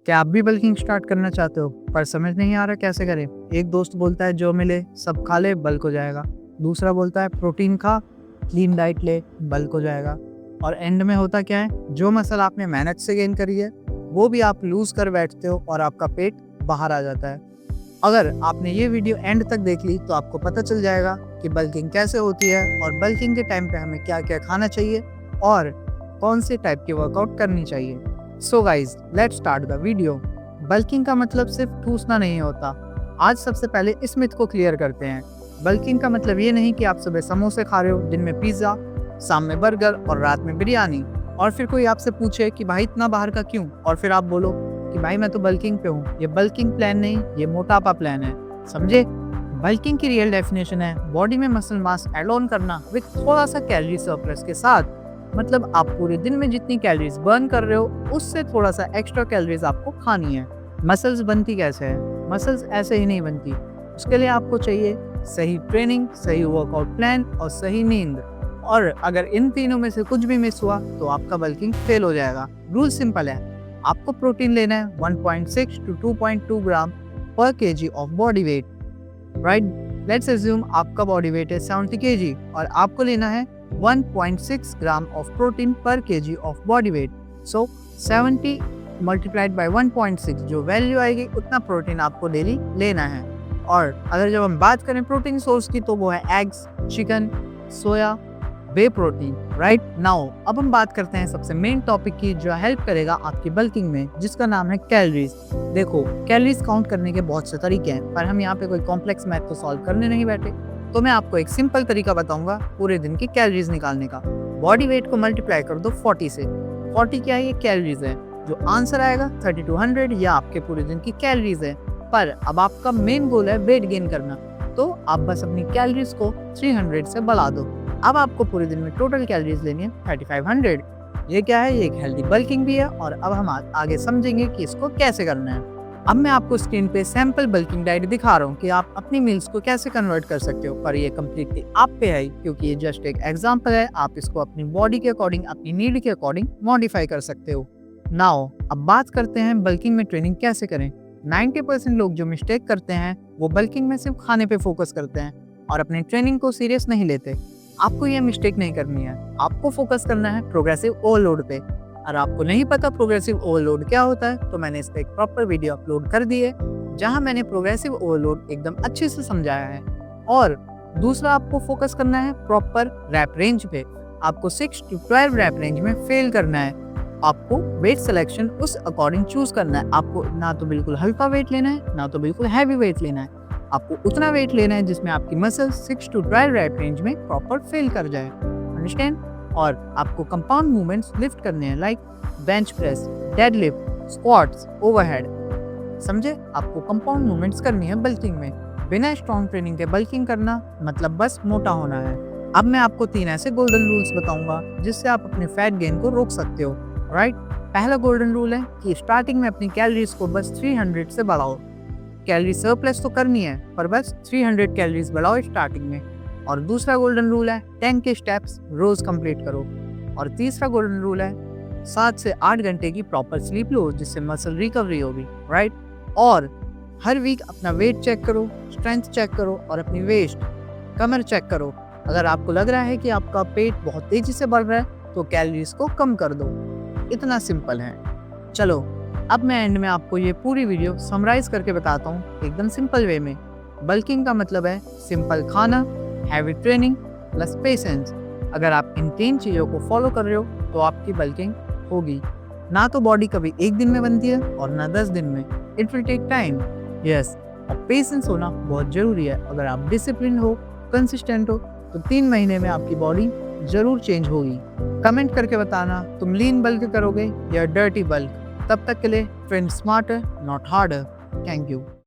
क्या आप भी बल्किंग स्टार्ट करना चाहते हो पर समझ नहीं आ रहा कैसे करें? एक दोस्त बोलता है जो मिले सब खा ले बल्क हो जाएगा। दूसरा बोलता है प्रोटीन खा, क्लीन डाइट ले, बल्क हो जाएगा। और एंड में होता क्या है, जो मसल आपने मेहनत से गेन करी है वो भी आप लूज कर बैठते हो और आपका पेट बाहर आ जाता है। अगर आपने ये वीडियो एंड तक देख ली तो आपको पता चल जाएगा कि बल्किंग कैसे होती है और बल्किंग के टाइम पे हमें क्या क्या खाना चाहिए और कौन से टाइप की वर्कआउट करनी चाहिए। So guys, let's start the video. Bulking का मतलब सिर्फ ठूसना नहीं होता। आज सबसे पहले इस मिथ को क्लियर करते हैं। बल्किंग का मतलब ये नहीं कि आप सुबह समोसे खा रहे हो, दिन में पिज्जा, शाम में बर्गर और रात में बिरयानी, और फिर कोई आपसे पूछे कि भाई इतना बाहर का क्यों, और फिर आप बोलो कि भाई मैं तो बल्किंग पे हूँ। ये बल्किंग प्लान नहीं, ये मोटापा प्लान है। समझे? बल्किंग की रियल डेफिनेशन है बॉडी में मसल मास ऐड ऑन करना विद थोड़ा सा कैलोरी सरप्लस के साथ। मतलब आप पूरे दिन में जितनी कैलोरीज बर्न कर रहे हो उससे थोड़ा सा एक्स्ट्रा कैलोरीज आपको खानी है। मसल्स बनती कैसे है? मसल्स ऐसे ही नहीं बनती। उसके लिए आपको चाहिए सही ट्रेनिंग, सही वर्कआउट प्लान और सही नींद। और अगर इन तीनों में से कुछ भी मिस हुआ तो आपका बल्किंग फेल हो जाएगा। रूल सिंपल है, आपको प्रोटीन लेना है 1.6 to 2.2 ग्राम पर KG of body weight. Right, let's assume आपका बॉडी वेट है 70 केजी और आपको लेना है 1.6 ग्राम ऑफ प्रोटीन पर KG of body weight. So 70 multiplied by 1.6 जो वैल्यू आएगी उतना प्रोटीन आपको डेली लेना है। और अगर जब हम बात करें प्रोटीन सोर्स की तो वो है एग्स, चिकन, सोया, वे प्रोटीन। राइट नाउ अब हम बात करते हैं सबसे मेन टॉपिक की जो हेल्प करेगा आपकी बल्किंग में, जिसका नाम है कैलोरीज। देखो, कैलोरीज काउंट करने के बहुत से तरीके हैं पर हम यहाँ पे कोई कॉम्प्लेक्स मैथ तो सॉल्व करने नहीं बैठे। तो मैं आपको एक सिंपल तरीका बताऊंगा पूरे दिन की कैलोरीज निकालने का। बॉडी वेट को मल्टीप्लाई कर दो 40 से। 40 क्या है? ये कैलोरीज है। जो आंसर आएगा 3200 या आपके पूरे दिन की कैलोरीज है। पर अब आपका मेन गोल है वेट गेन करना, तो आप बस अपनी कैलोरीज को 300 से बढ़ा दो। अब आपको पूरे दिन में टोटल कैलोरीज लेनी है 3500। ये क्या है? ये एक हेल्दी बल्किंग भी है। और अब हम आगे समझेंगे कि इसको कैसे करना है। अब मैं आपको स्क्रीन पे सैंपल बल्किंग डाइट दिखा रहा हूँ कि आप अपनी मील्स को कैसे कन्वर्ट कर सकते हो, पर ये कम्प्लीटली आप पे है क्योंकि ये जस्ट एक एग्जांपल है। आप इसको अपनी बॉडी के अकॉर्डिंग, अपनी नीड के अकॉर्डिंग मॉडिफाई कर सकते हो। नाउ अब बात करते हैं बल्किंग में ट्रेनिंग कैसे करें। 90% लोग जो मिस्टेक करते हैं वो बल्किंग में सिर्फ खाने पे फोकस करते हैं और अपनी ट्रेनिंग को सीरियस नहीं लेते। आपको ये मिस्टेक नहीं करनी है। आपको फोकस करना है प्रोग्रेसिव ओवरलोड पे। और आपको नहीं पता प्रोग्रेसिव ओवरलोड क्या होता है तो मैंने इस पे एक प्रॉपर वीडियो अपलोड कर दी है जहां मैंने प्रोग्रेसिव ओवरलोड एकदम अच्छे से समझाया है। और दूसरा, आपको फोकस करना है प्रॉपर रैप रेंज पे। आपको 6 to 12 रैप रेंज में फेल करना है। आपको वेट सिलेक्शन उस अकॉर्डिंग चूज करना है। आपको ना तो बिल्कुल हल्का वेट लेना है ना तो बिल्कुल हैवी वेट लेना है। आपको उतना वेट लेना है जिसमें आपकी मसल 6 to 12 रैप रेंज में प्रॉपर फेल कर जाए। अंडरस्टैंड? और आपको कंपाउंड मूवमेंट्स लिफ्ट करने हैं like bench press, deadlift, squats, overhead. समझे? आपको कंपाउंड मूवमेंट्स करनी है बल्किंग में। बिना स्ट्रॉन्ग ट्रेनिंग के बल्किंग करना मतलब बस मोटा होना है। अब मैं आपको 3 ऐसे गोल्डन रूल्स बताऊंगा जिससे आप अपने फैट गेन को रोक सकते हो। राइट, पहला गोल्डन रूल है कि स्टार्टिंग में अपनी कैलोरीज को बस 300 से बढ़ाओ। कैलोरी सरप्लस तो करनी है पर बस 300 कैलोरीज बढ़ाओ स्टार्टिंग में। और दूसरा गोल्डन रूल है 10 के स्टेप्स रोज कंप्लीट करो। और तीसरा गोल्डन रूल है 7 से 8 घंटे की प्रॉपर स्लीप लो जिससे मसल रिकवरी होगी। राइट, और हर वीक अपना वेट चेक करो, स्ट्रेंथ चेक करो और अपनी वेस्ट, कमर चेक करो। अगर आपको लग रहा है कि आपका पेट बहुत तेजी से बढ़ रहा है तो कैलोरीज को कम कर दो। इतना सिंपल है। चलो अब मैं एंड में आपको ये पूरी वीडियो समराइज करके बताता हूँ एकदम सिंपल वे में। बल्किंग का मतलब है सिंपल खाना, हैवी ट्रेनिंग प्लस पेशेंस। अगर आप इन 3 चीज़ों को फॉलो कर रहे हो तो आपकी बल्किंग होगी। ना तो बॉडी कभी एक दिन में बनती है और ना 10 दिन में। It will take time. Yes, और पेशेंस होना बहुत ज़रूरी है। अगर आप डिसिप्लिन हो, कंसिस्टेंट हो तो 3 महीने में आपकी बॉडी जरूर चेंज होगी। कमेंट करके बताना तुम लीन बल्क करोगे या डर्टी बल्क। तब तक के लिए train smarter not harder. Thank you.